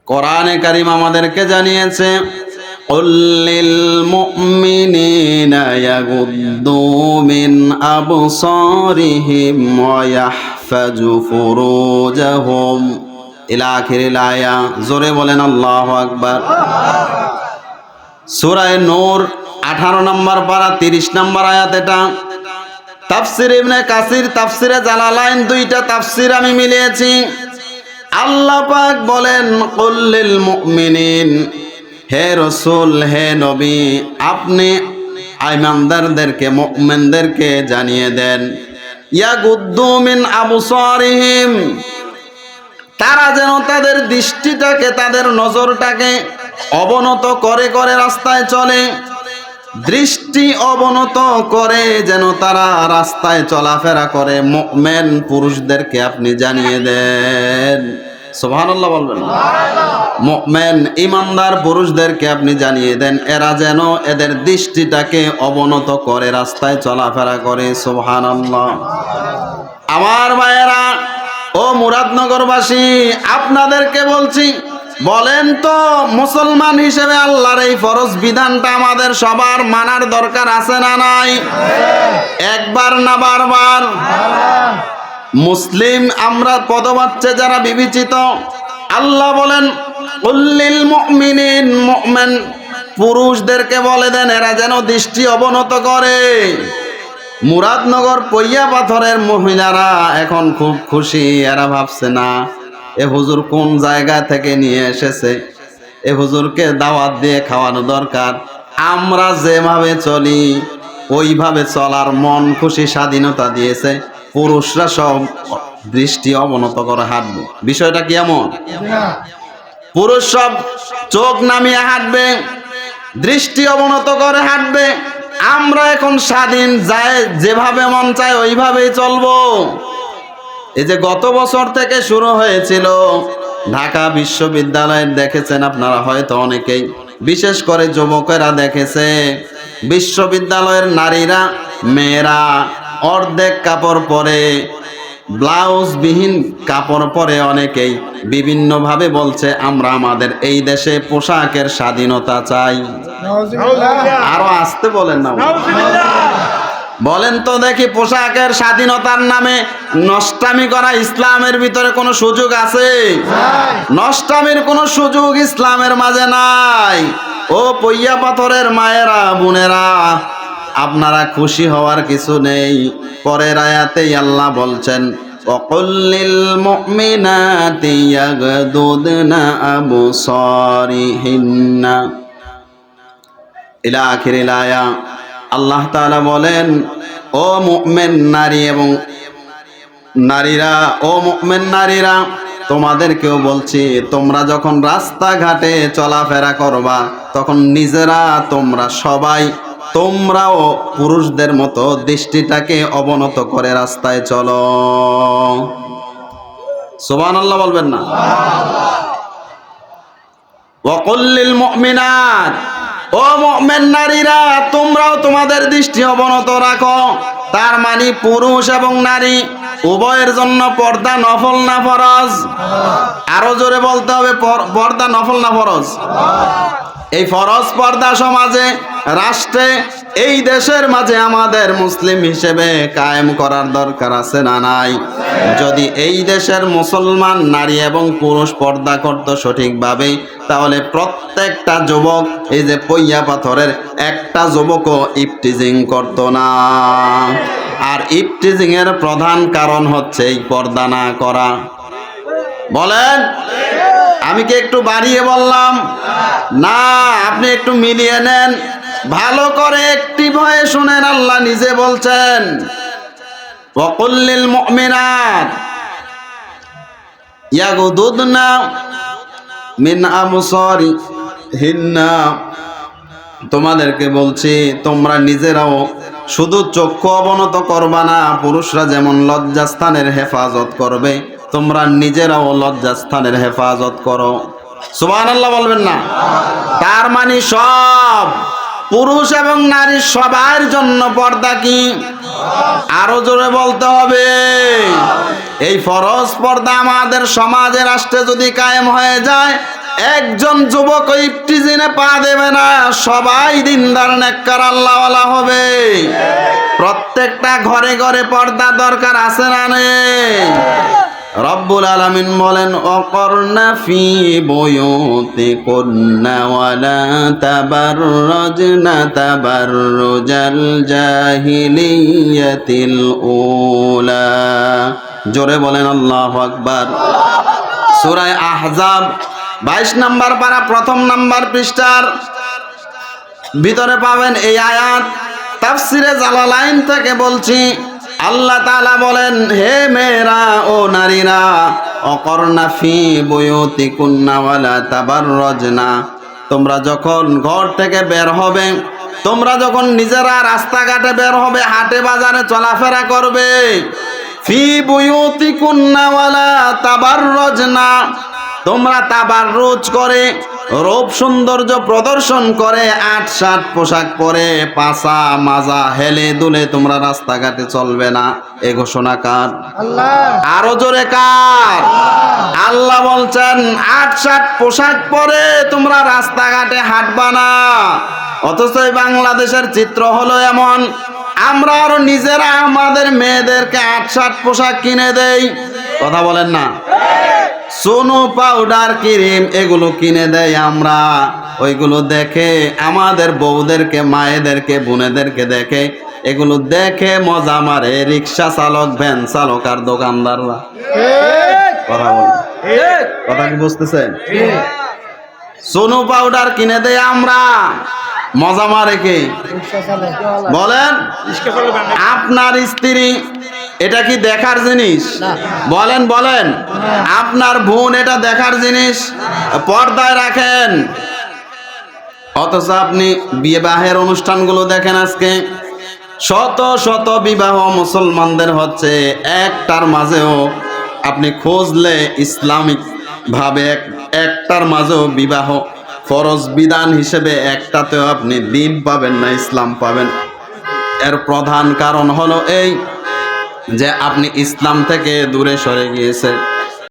কোরআনে কারীম আমাদেরকে জানিয়েছে কুল্লিল মুমিনিনা ইয়াগুদ্দু মিন আবসারিহিম ওয়া ইয়াহফাজু ফুরুজাহুম ইলা আখিরিল আয়া। জোরে বলেন আল্লাহু আকবার। সূরা নূর 18 নম্বর পারা 30 নম্বর আয়াত। এটা তাফসীর ইবনে কাসির, তাফসীরে জালালাইন, দুইটা তাফসীর আমি মিলিয়েছি। আল্লাহ পাক বলেন কুল্লিল মুমিনিন, হে রাসূল, হে নবী, আপনি ঈমানদারদেরকে, মুমিনদেরকে জানিয়ে দেন, ইয়াগুদ্দু মিন আবসারিহিম, তারা যেন তাদের দৃষ্টিটাকে, তাদের নজরটাকে অবনত করে করে রাস্তায় চলে। দৃষ্টি অবনত করে যেন তারা রাস্তায় চলাফেরা করে। মুমিন পুরুষদেরকে আপনি জানিয়ে দেন, সুবহানাল্লাহ বলবেন। মুমিন ঈমানদার পুরুষদেরকে আপনি জানিয়ে দেন, এরা যেন এদের দৃষ্টিটাকে অবনত করে রাস্তায় চলাফেরা করে। সুবহানাল্লাহ। আমার ভাইয়েরা, ও মুরাদনগরবাসী, আপনাদেরকে বলছি, বলেন তো মুসলমান হিসেবে আল্লাহর এই ফরজ বিধানটা আমাদের সবার মানার দরকার আছে না নাই? একবার না বারবার? মুসলিম আমরা পদবাচ্যে যারা বিবেচিত, আল্লাহ বলেন কুল্লিল মুমিনিন, মুমিন পুরুষদেরকে বলে দেন এরা যেন দৃষ্টি অবনত করে। মুরাদনগর পইয়া পাথরের মহিলারা এখন খুব খুশি। এরা ভাবছে না এ হুজুর কোন জায়গা থেকে নিয়ে এসেছে, এ হুজুরকে দাওয়াত দিয়ে খাওয়ানো দরকার। আমরা যেভাবে চলি ওইভাবে চলার মন খুশি স্বাধীনতা দিয়েছে। পুরুষরা সব দৃষ্টি অবনত করে হাঁটবে। বিষয়টা কি এমন? পুরুষ সব চোখ নামিয়ে হাঁটবে, দৃষ্টি অবনত করে হাঁটবে। আমরা এখন স্বাধীন, যায় যেভাবে মন চায় ওইভাবেই চলবো। এই যে গত বছর থেকে শুরু হয়েছিল ঢাকা বিশ্ববিদ্যালয়ের, দেখেছেন আপনারা হয়তো অনেকেই, বিশেষ করে যুবকেরা দেখেছে, বিশ্ববিদ্যালয়ের নারীরা, মেয়েরা অর্ধেক কাপড় পরে, ব্লাউজ বিহীন কাপড় পরে অনেকেই বিভিন্নভাবে বলছে আমরা আমাদের এই দেশে পোশাকের স্বাধীনতা চাই। আরো আসতে বলেন না, বলেন তো দেখি, পোশাকের স্বাধীনতার নামে নষ্টামি করা ইসলামের ভিতরে কোনো সুযোগ আছে? নষ্টামির কোনো সুযোগ ইসলামের মাঝে নাই। ও পইয়া পাথরের মায়েরা, বোনেরা, আপনারা খুশি হওয়ার কিছু নেই। পরের আয়াতেই আল্লাহ বলছেন ওয়াকুল্লিল মুমিনাতি ইয়াগদুদনা আবসারিহিন্না ইলা আখিরিল আয়া। আল্লাহ তাআলা বলেন, ও মুমিন নারী এবং নারীরা, ও মুমিন নারীরা, তোমাদেরকেও বলছি, তোমরা যখন রাস্তাঘাটে চলাফেরা করবা তখন নিজেরা তোমরা সবাই, তোমরাও পুরুষদের মতো দৃষ্টিটাকে অবনত করে রাস্তায় চলো। সুবহানাল্লাহ বলবেন না? ওয়াকুল্লিল মুমিনাত, ও মুমিন নারীরা, তোমরাও তোমাদের দৃষ্টি অবনত রাখো। তার মানে পুরুষ এবং নারী উভয়ের জন্য পর্দা নফল না ফরজ? আরো জোরে বলতে হবে, পর্দা নফল না ফরজ? এই ফরজ পর্দা সমাজে, রাষ্ট্রে, এই দেশের মাঝে আমাদের মুসলিম হিসেবে কায়েম করার দরকার আছে না নাই? যদি এই দেশের মুসলমান নারী এবং পুরুষ পর্দা করত সঠিকভাবে, তাহলে প্রত্যেকটা যুবক, এই যে পইয়া পাথরের একটা যুবকও ইফটিজিং করত না। আর ইফটিজিং এর প্রধান কারণ হচ্ছে এই পর্দা না করা। বলেন, আমি কি একটু বাড়িয়ে বললাম? না, আপনি একটু মিলিয়ে নেন, ভালো করে অ্যাক্টিভ হয়ে শুনেন। আল্লাহ নিজে বলছেন ওয়াকুল্লিল মুমিনাত ইয়াগুদুদনা মিন আবসারিহিন্না, তোমাদেরকে বলছি তোমরা নিজেরাও শুধু চক্ষু অবনত করবা না, পুরুষরা যেমন লজ্জাস্থানের হেফাজত করবে, তোমরা নিজেরাও লজ্জাস্থানের হেফাজত করো। সুবহানাল্লাহ বলবেন না? তার মানে সব পুরুষ এবং নারী সবার জন্য পর্দা কি? আরো জোরে বলতে হবে। এই ফরজ পর্দা আমাদের সমাজে রাষ্ট্রে যদি কায়েম হয়ে যায়, একজন যুবক ইফটিজিনে পা দেবে না, সবাই দিনদার নেককার আল্লাহওয়ালা হবে। প্রত্যেকটা ঘরে ঘরে পর্দা দরকার আছে না নেই? রব্বুল আলামিন বলেন, অকরনা ফি বুয়ুতিকুন্না ওয়ালা তাবাররাজনা তাবাররুজাল জাহিলিয়াতিল উলা। জোরে বলেন আল্লাহু আকবার। সূরা আহজাব 22 নম্বর পারা 1ম নম্বর পৃষ্ঠার ভিতরে পাবেন এই আয়াত। তাফসিরে জালালাইন থেকে বলছি, আল্লাহ তাআলা বলেন, হে মেয়েরা ও নারীরা, অকরনা ফি বুয়ুতিকুন্না ওয়ালা তাবাররাজনা, তোমরা যখন ঘর থেকে বের হবে, তোমরা যখন নিজেরা রাস্তাঘাটে বের হবে, হাটে বাজারে চলাফেরা করবে, ফি বুয়ুতিকুন্না ওয়ালা তাবাররাজনা, তোমরা তাবাররুজ করে রূপ সৌন্দর্য প্রদর্শন করে ৮-৭ পোশাক পরে পাছা মাজা হেলে দুলে তোমরা রাস্তাঘাটে চলবে না। এ ঘোষণা কার? আল্লাহ। আরো জোরে কার? আল্লাহ বলছেন ৮-৭ পোশাক পরে তোমরা রাস্তাঘাটে হাঁটবা না। অথচ বাংলাদেশের চিত্র হলো এমন, আমরা আরো নিজেরা আমাদের মেয়েদেরকে ৮-৭ পোশাক কিনে দেই। কথা বলেন না? সোনো পাউডার ক্রিম এগুলো কিনে দেয় আমরা, ওইগুলো দেখে আমাদের বউদেরকে মায়েদেরকে বোনেদেরকে দেখে, এগুলো দেখে মজা মারে রিক্সা চালক ভ্যান চালক আর দোকানদাররা। কথা বলেন, কথা কি বুঝতেছেন? সোনো পাউডার কিনে দেয় আমরা, মজা মারে কে বলেন? আপনার স্ত্রী এটা কি দেখার জিনিস? বলেন বলেন। আপনার বোন এটা দেখার জিনিস? পর্দায় রাখেন। অথচ আপনি বিবাহের অনুষ্ঠানগুলো দেখেন, আজকে শত শত বিবাহ মুসলমানদের হচ্ছে, একটার মাঝেও আপনি খুঁজলে ইসলামিক ভাবে একটার মাঝেও বিবাহ ফরজ বিধান হিসেবে একটাতেও আপনি দিন পাবেন না, ইসলাম পাবেন। এর প্রধান কারণ হলো এই যে আপনি ইসলাম থেকে দূরে সরে গিয়েছেন।